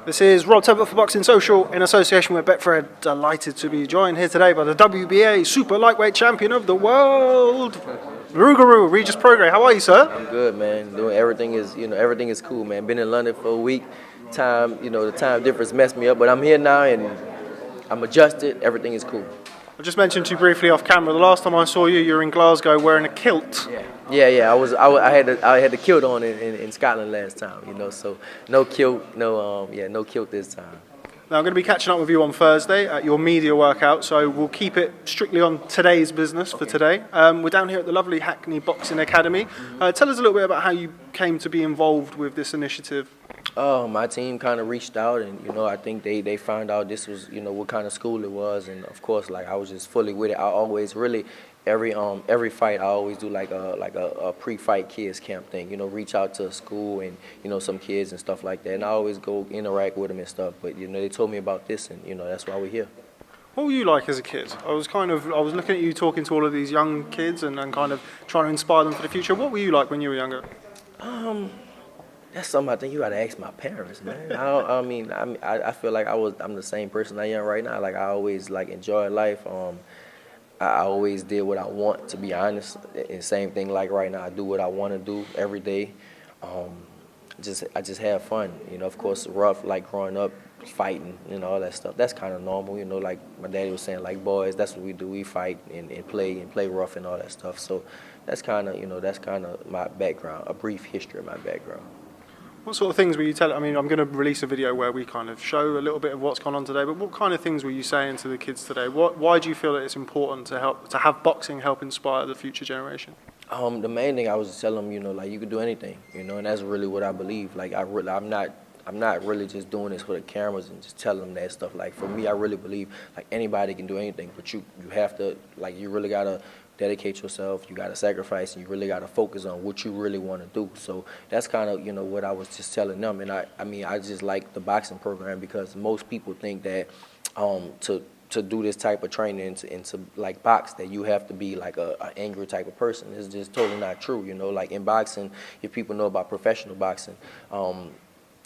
This is Rob Tebbutt for Boxing Social in association with Betfred. Delighted to be joined here today by the WBA Super Lightweight Champion of the World, Rougarou, Regis Prograis. How are you, sir? I'm good, man. Doing everything is cool, man. Been in London for a week. The time difference messed me up, but I'm here now and I'm adjusted. Everything is cool. I just mentioned to you briefly off camera. The last time I saw you, you were in Glasgow wearing a kilt. Yeah. I had the kilt on in Scotland last time, So no kilt, no kilt this time. Now, I'm going to be catching up with you on Thursday at your media workout, so we'll keep it strictly on today's business for today. We're down here at the lovely Hackney Boxing Academy. Tell us a little bit about how you came to be involved with this initiative. My team kind of reached out, and I think they found out this was what kind of school it was, and of course I was just fully with it. I always really every fight I always do like a pre-fight kids camp thing. Reach out to a school and some kids and stuff like that, and I always go interact with them and stuff. But they told me about this, and that's why we're here. What were you like as a kid? I was looking at you talking to all of these young kids and kind of trying to inspire them for the future. What were you like when you were younger? That's something I think you got to ask my parents, man. I feel like I'm the same person I am right now. Like I always enjoy life. I always did what I want, to be honest. And same thing like right now, I do what I want to do every day. I just have fun. Of course, rough like growing up, fighting, all that stuff. That's kind of normal. Like my daddy was saying, like boys, that's what we do. We fight and play rough and all that stuff. So that's kind of my background, a brief history of my background. What sort of things were you telling? I mean, I'm going to release a video where we kind of show a little bit of what's gone on today, but what kind of things were you saying to the kids today? Why do you feel that it's important to have boxing help inspire the future generation? The main thing I was telling them, like you can do anything, and that's really what I believe. Like I'm not really just doing this for the cameras and just telling them that stuff. Like for me, I really believe like anybody can do anything, but you have to you really gotta dedicate yourself, you got to sacrifice, and you really got to focus on what you really want to do. So that's kind of, what I was just telling them. And I just like the boxing program because most people think that to do this type of training and to like box that you have to be like a angry type of person. It's just totally not true. Like in boxing, if people know about professional boxing,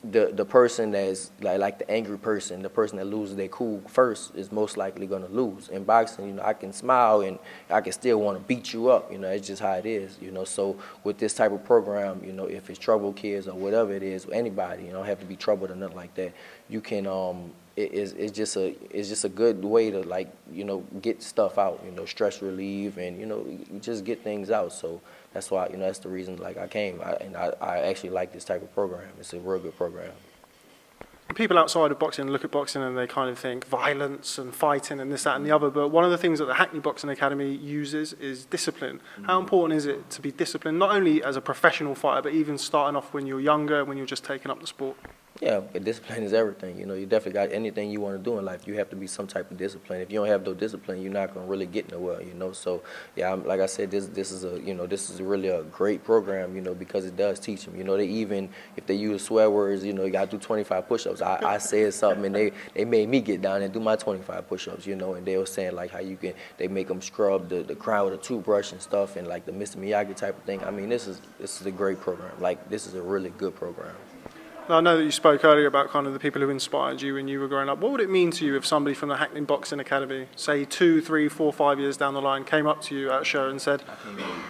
the person that's like the angry person, the person that loses their cool first is most likely going to lose. In boxing, I can smile and I can still want to beat you up. It's just how it is. So with this type of program, if it's troubled kids or whatever it is, anybody, don't have to be troubled or nothing like that. You can it's just a good way to get stuff out, stress relief and just get things out. So that's why that's the reason I came I actually like this type of program. It's a real good program. People outside of boxing look at boxing and they kind of think violence and fighting and this, that and the other, but one of the things that the Hackney Boxing Academy uses is discipline. How important is it to be disciplined, not only as a professional fighter, but even starting off when you're younger, when you're just taking up the sport? Yeah, discipline is everything. You definitely got anything you want to do in life. You have to be some type of discipline. If you don't have no discipline, you're not going to really get nowhere. So yeah, like I said, this is really a great program. Because it does teach them. They even if they use swear words, you got to do 25 push-ups. I said something and they made me get down and do my 25 push-ups. And they were saying like how they make them scrub the crown with a toothbrush and stuff and like the Mr. Miyagi type of thing. I mean, this is a great program. Like this is a really good program. Now, I know that you spoke earlier about kind of the people who inspired you when you were growing up. What would it mean to you if somebody from the Hackney Boxing Academy, say 2, 3, 4, 5 years down the line, came up to you at a show and said,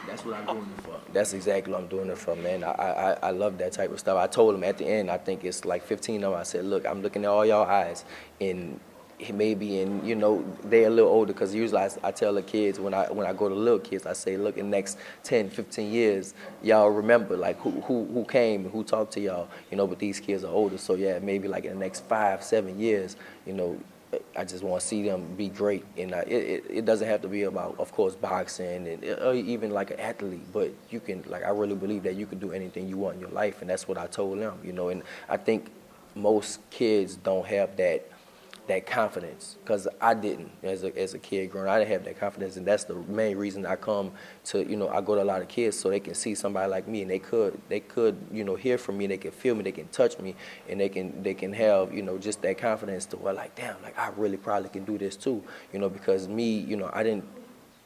that's what I'm doing it for. That's exactly what I'm doing it for, man. I love that type of stuff. I told them at the end, I think it's like 15 of them, I said, look, I'm looking at all y'all eyes and maybe they're a little older because usually I tell the kids when I go to little kids, I say, look, in the next 10, 15 years, y'all remember like who came and who talked to y'all, but these kids are older. So yeah, maybe like in the next 5, 7 years, I just want to see them be great. And it doesn't have to be about, of course, boxing and or even like an athlete, but you can, I really believe that you can do anything you want in your life. And that's what I told them, and I think most kids don't have that confidence because I didn't as a kid growing up. I didn't have that confidence, and that's the main reason I come to I go to a lot of kids so they can see somebody like me and they could hear from me, they can feel me, they can touch me, and they can have just that confidence to where like damn, like I really probably can do this too, because me I didn't,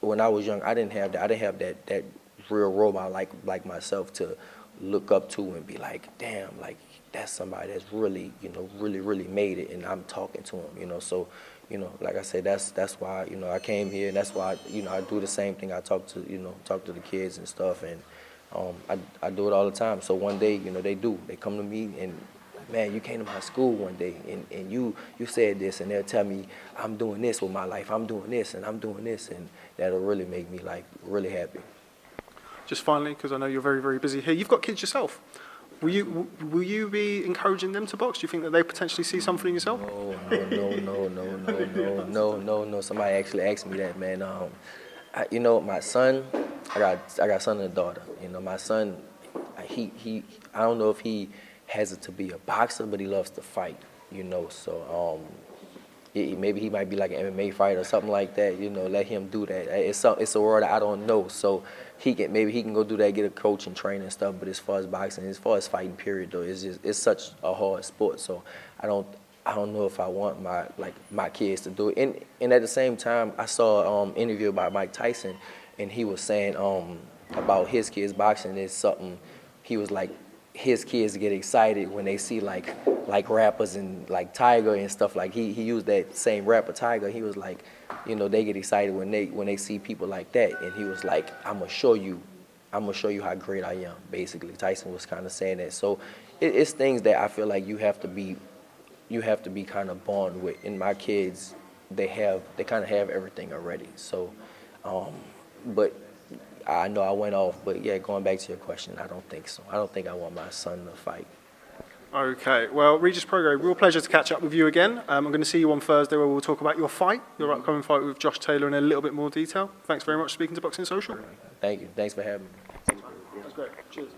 when I was young, I didn't have that real role model like myself to look up to and be like damn, like that's somebody that's really, you know, really made it, and I'm talking to him, you know. So, you know, like I said, that's why, you know, I came here, and that's why, you know, I do the same thing. I talk to the kids and stuff, and I do it all the time. So one day, you know, they come to me and, man, you came to my school one day, and you said this, and they'll tell me I'm doing this with my life, I'm doing this, and I'm doing this, and that'll really make me like really happy. Just finally, because I know you're very, very busy here, you've got kids yourself. Will you be encouraging them to box? Do you think that they potentially see something in yourself? No. Somebody actually asked me that, man. You know, my son, I got a son and a daughter. You know, my son, he I don't know if he has it to be a boxer, but he loves to fight. You know, so maybe he might be like an MMA fighter or something like that. You know, let him do that. It's a world that I don't know. So maybe he can go do that, get a coach and train and stuff. But as far as boxing, as far as fighting, period, though, it's such a hard sport. So I don't know if I want my kids to do it. And at the same time, I saw an interview by Mike Tyson, and he was saying about his kids boxing is something. He was like, his kids get excited when they see like rappers and like Tiger and stuff. Like he used that same rapper Tiger. He was like, you know, they get excited when they see people like that. And he was like, I'm gonna show you how great I am. Basically, Tyson was kind of saying that. So it's things that I feel like you have to be kind of born with. And my kids, they kind of have everything already. So, but I know I went off, but yeah, going back to your question, I don't think so. I don't think I want my son to fight. Okay, well, Regis Prograis, real pleasure to catch up with you again. I'm going to see you on Thursday where we'll talk about your fight, your upcoming fight with Josh Taylor in a little bit more detail. Thanks very much for speaking to Boxing Social. Thank you. Thanks for having me. That's great. Cheers.